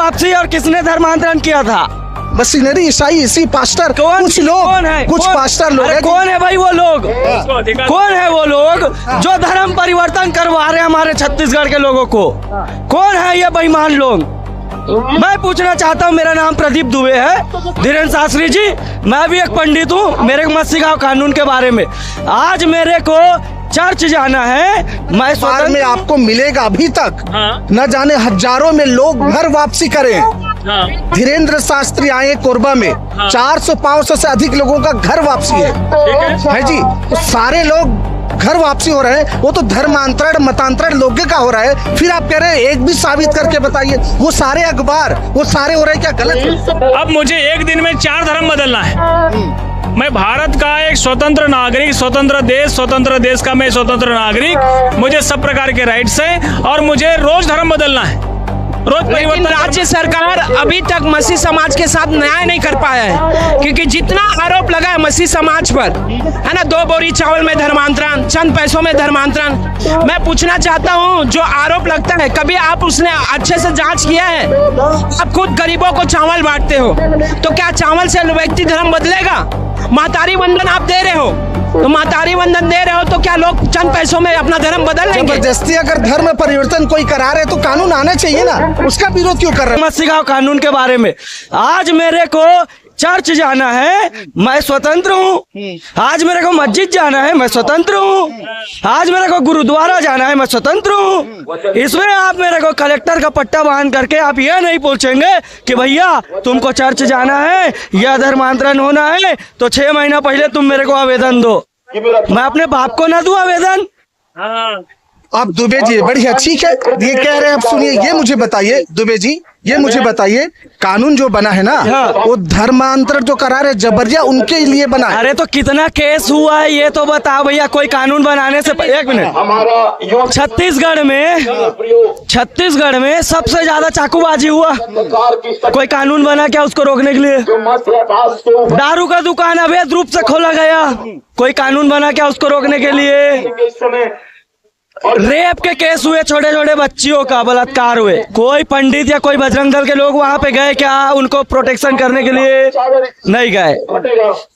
वापसी और किसने धर्मांतरण किया था? मशीनरी, ईसाई, इसी पास्टर, कुछ लोग, कौन है? कुछ पास्टर लोग हैं। कौन है भाई वो लोग? कौन है वो लोग जो धर्म परिवर्तन करवा रहे हैं हमारे छत्तीसगढ़ के लोगों को? कौन है ये बेईमान लोग? मैं पूछना चाहता हूँ। मेरा नाम प्रदीप दुबे है, धीरेन्द्र शास्त्री जी। मैं भी एक पंडित हूँ। मेरे को मत सिखाओ कानून के बारे में। आज मेरे को चर्च जाना है। मैं बार में आपको मिलेगा अभी तक न जाने हजारों में लोग घर वापसी करें। धीरेन्द्र शास्त्री आए कोरबा में, 400-500 से अधिक लोगों का घर वापसी है जी। तो सारे लोग घर वापसी हो रहे हैं। वो तो धर्मांतरण, मतांतरण लोगों का हो रहा है। फिर आप कह रहे हैं एक भी साबित करके बताइए। वो सारे अखबार, वो सारे हो रहे हैं, क्या गलत है? अब मुझे एक दिन में 4 धर्म बदलना है। मैं भारत का एक स्वतंत्र नागरिक, स्वतंत्र देश का मैं स्वतंत्र नागरिक। मुझे सब प्रकार के राइट्स हैं और मुझे रोज धर्म बदलना है, रोज परिवर्तन। राज्य सरकार अभी तक मसीह समाज के साथ न्याय नहीं कर पाया है, क्योंकि जितना आरोप लगा है मसीह समाज पर, है ना, 2 बोरी चावल में धर्मांतरण, चंद पैसों में धर्मांतरण। मैं पूछना चाहता हूं, जो आरोप लगता है कभी आप उसने अच्छे से जांच किया है? आप खुद गरीबों को चावल बांटते हो, तो क्या चावल से व्यक्ति धर्म बदलेगा? महतारी वंदन आप दे रहे हो, तो महतारी वंदन दे रहे हो तो क्या लोग चंद पैसों में अपना धर्म बदल लेंगे? जबरदस्ती अगर धर्म परिवर्तन कोई करा रहे तो कानून आना चाहिए ना, उसका विरोध क्यों कर रहे हैं? मत सिखाओ कानून के बारे में। आज मेरे को चर्च जाना है, मैं स्वतंत्र हूँ। आज मेरे को मस्जिद जाना है, मैं स्वतंत्र हूँ। आज मेरे को गुरुद्वारा जाना है, मैं स्वतंत्र हूँ। इसमें आप मेरे को कलेक्टर का पट्टा बांध करके आप ये नहीं पूछेंगे कि भैया तुमको चर्च जाना है या धर्मांतरण होना है तो 6 महीना पहले तुम मेरे को आवेदन दो। मैं अपने बाप को ना दूं आवेदन? आप दुबे जी बढ़िया, ठीक है, ये कह रहे हैं। आप सुनिए, ये मुझे बताइए दुबे जी, ये मुझे बताइए, कानून जो बना है ना, वो धर्मांतरण जो करा रहे जबरिया उनके लिए बना है। अरे तो कितना केस हुआ है ये तो बताओ भैया। कोई कानून बनाने से 1 मिनट, छत्तीसगढ़ में सबसे ज्यादा चाकूबाजी हुआ। कोई कानून बना क्या उसको रोकने के लिए? दारू का दुकान अवैध रूप से खोला गया, कोई कानून बना क्या उसको रोकने के लिए? रेप के केस हुए, छोटे छोटे बच्चियों का बलात्कार हुए, कोई पंडित या कोई बजरंग दल के लोग वहां पे गए क्या उनको प्रोटेक्शन करने के लिए? नहीं गए।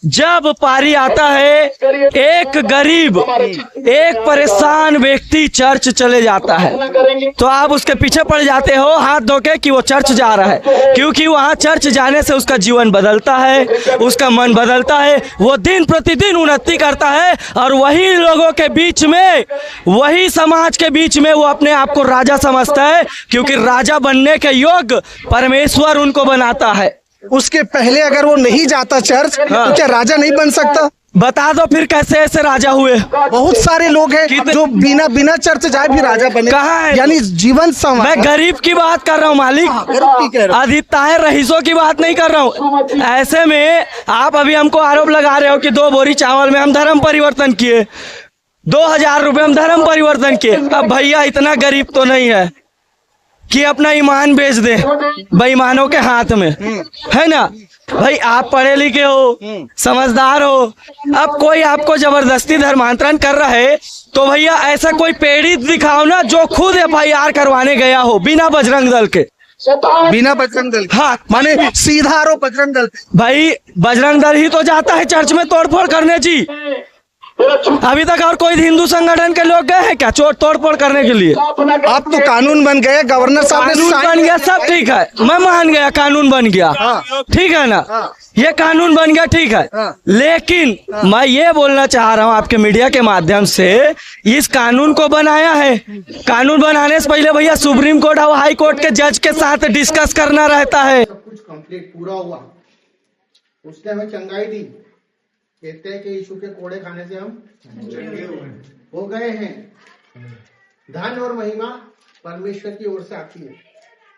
जब पारी आता है, एक गरीब, एक परेशान व्यक्ति चर्च चले जाता है तो आप उसके पीछे पड़ जाते हो हाथ धो के कि वो चर्च जा रहा है, क्योंकि वहां चर्च जाने से उसका जीवन बदलता है, उसका मन बदलता है, वो दिन प्रतिदिन उन्नति करता है और वही लोगों के बीच में, वही समाज के बीच में वो अपने आप को राजा समझता है, क्योंकि राजा बनने के योग्य परमेश्वर उनको बनाता है। उसके पहले अगर वो नहीं जाता चर्च तो क्या राजा नहीं बन सकता? बता दो फिर कैसे ऐसे राजा हुए? बहुत सारे लोग हैं जो बिना चर्च जाए भी राजा बने। कहाँ है? यानी जीवन समाज। मैं गरीब की बात कर रहा हूँ मालिक, अधिकतर रईसों की बात नहीं कर रहा हूँ। ऐसे में आप अभी हमको आरोप लगा रहे हो कि 2 बोरी चावल में हम धर्म परिवर्तन किए, 2000 रुपए हम धर्म परिवर्तन किए। अब भैया इतना गरीब तो नहीं है कि अपना ईमान बेच दे बेईमानों के हाथ में, है ना भाई? आप पढ़े लिखे हो, समझदार हो, अब कोई आपको जबरदस्ती धर्मांतरण कर रहा है तो भैया ऐसा कोई पीड़ित दिखाओ ना जो खुद FIR करवाने गया हो बिना बजरंग दल के। बिना बजरंग दल? हाँ, माने सीधा आरोप बजरंग दल। भाई बजरंग दल ही तो जाता है चर्च में तोड़फोड़ करने जी। अभी तक और कोई हिंदू संगठन के लोग गए हैं क्या तोड़फोड़ करने के लिए? अब तो कानून बन गए, गवर्नर साहब ने कानून बन गया, सब ठीक है, मैं मान गया कानून बन गया, ठीक है ना? ये कानून बन गया, ठीक है, लेकिन मैं ये बोलना चाह रहा हूँ आपके मीडिया के माध्यम से, इस कानून को बनाया है, कानून बनाने से पहले भैया सुप्रीम कोर्ट और हाई कोर्ट के जज के साथ डिस्कस करना रहता है। सब कुछ कंप्लीट पूरा हुआ, उसने हमें चंगाई दी। कहते हैं कि यीशु के कोड़े खाने से हम हो गए हैं। धन और महिमा परमेश्वर की ओर से आती है।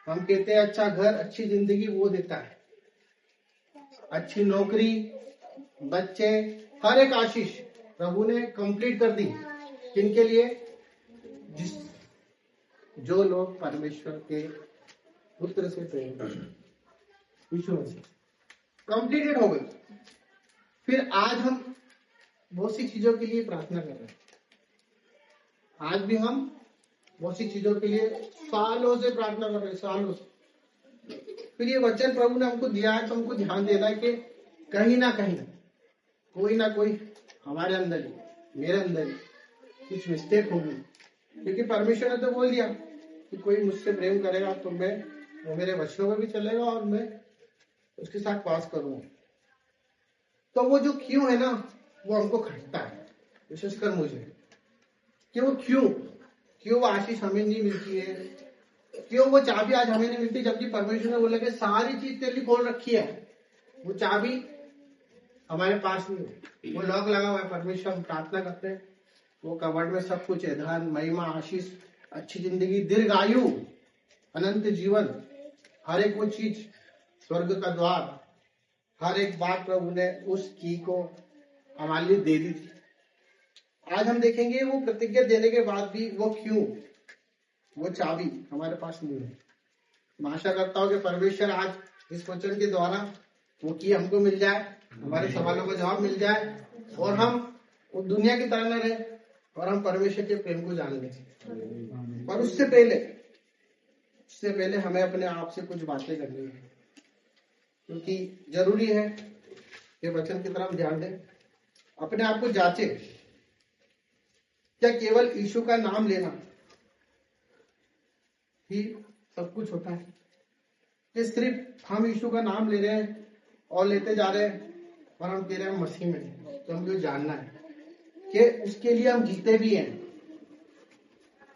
हम कहते हैं अच्छा घर, अच्छी जिंदगी वो देता है, अच्छी नौकरी, बच्चे, हर एक आशीष प्रभु ने कंप्लीट कर दी। किनके लिए? जो लोग परमेश्वर के पुत्र से प्रेम करते हैं, यीशु मसीह कंप्लीटेड हो गई। फिर आज हम बहुत सी चीजों के लिए प्रार्थना कर रहे हैं। आज भी हम बहुत सी चीजों के लिए सालों से प्रार्थना कर रहे हैं, सालों से। फिर ये वचन प्रभु ने हमको दिया है तो हमको ध्यान देना है कि कहीं ना कोई हमारे अंदर ही, मेरे अंदर ही कुछ मिस्टेक होगी, क्योंकि परमेश्वर ने तो बोल दिया कि कोई मुझसे प्रेम करेगा तो वो मेरे वचनों में भी चलेगा और मैं उसके साथ वास करूंगा। तो वो जो क्यों है ना, वो हमको खटता है, विशेषकर मुझे, कि वो क्यों वो आशीष हमें नहीं मिलती है, क्यों वो चाबी आज हमें नहीं मिलती, जबकि परमेश्वर ने बोला कि सारी चीज तेरे लिए खोल रखी है, वो चाबी हमारे पास नहीं, वो लॉक लगा हुआ है। परमेश्वर हम प्रार्थना करते हैं, वो कवर्ड में सब कुछ है, धन, महिमा, आशीष, अच्छी जिंदगी, दीर्घ आयु, अनंत जीवन, हर एक वो चीज, स्वर्ग का द्वार, हर एक बात प्रभु ने उस की को हमारे लिए दे दी थी। आज हम देखेंगे वो प्रतिज्ञा देने के बाद भी वो क्यों, वो चाबी हमारे पास नहीं है। मैं आशा करता हूँ कि परमेश्वर आज इस वचन के द्वारा वो की हमको मिल जाए, हमारे सवालों का जवाब मिल जाए, और हम वो दुनिया की तरह न रहे और हम परमेश्वर के प्रेम को जान लें। पर उससे पहले हमें अपने आप से कुछ बातें करनी है, क्योंकि जरूरी है कि वचन की तरफ ध्यान दें, अपने आप को जांचे। क्या केवल यीशु का नाम लेना ही सब कुछ होता है, कि सिर्फ हम यीशु का नाम ले रहे हैं और लेते जा रहे हैं और हम कह रहे हैं मसीह में, तो हमको जानना है कि उसके लिए हम जीते भी हैं,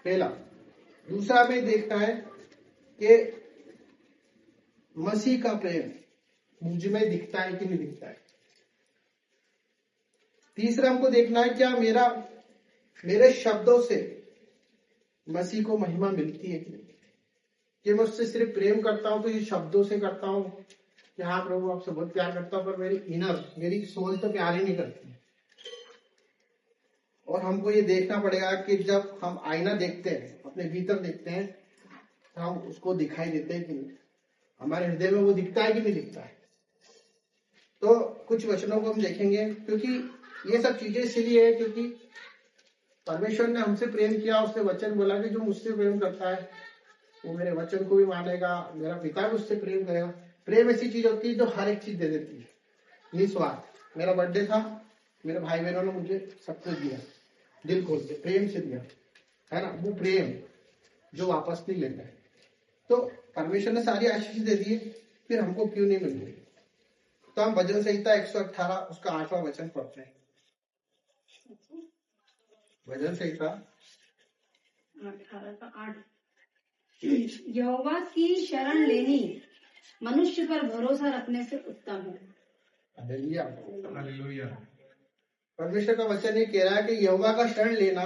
पहला। दूसरा हमें देखना है कि मसीह का प्रेम मुझ में दिखता है कि नहीं दिखता है। तीसरा हमको देखना है क्या मेरे शब्दों से मसीह को महिमा मिलती है कि नहीं, कि मैं उससे सिर्फ प्रेम करता हूं तो ये शब्दों से करता हूं कि हाँ प्रभु आपसे बहुत प्यार करता हूं, पर मेरी सोच तो प्यार ही नहीं करती। और हमको ये देखना पड़ेगा कि जब हम आईना देखते हैं, अपने भीतर देखते हैं, तो हम उसको दिखाई देते हैं कि नहीं, हमारे हृदय में वो दिखता है कि नहीं दिखता है। तो कुछ वचनों को हम देखेंगे, क्योंकि ये सब चीजें इसलिए है क्योंकि परमेश्वर ने हमसे प्रेम किया, उसने वचन बोला कि जो मुझसे प्रेम करता है वो मेरे वचन को भी मानेगा, मेरा पिता भी उससे प्रेम करेगा। प्रेम ऐसी चीज होती है जो हर एक चीज दे देती है, निस्वार्थ। मेरा बर्थडे था, मेरे भाई बहनों ने मुझे सब कुछ दिया, दिल खोल के प्रेम से दिया, है ना, वो प्रेम जो वापस नहीं लेता है। तो परमेश्वर ने सारी आशीष दे दी, फिर हमको क्यों नहीं मिल रही। तो हम भजन संहिता 118 उसका 8वां वचन पढ़ते हैं। भजन संहिता 18:8 यहोवा की शरण लेनी मनुष्य पर भरोसा रखने से उत्तम है। परमेश्वर का वचन ये कह रहा है कि यहोवा का शरण लेना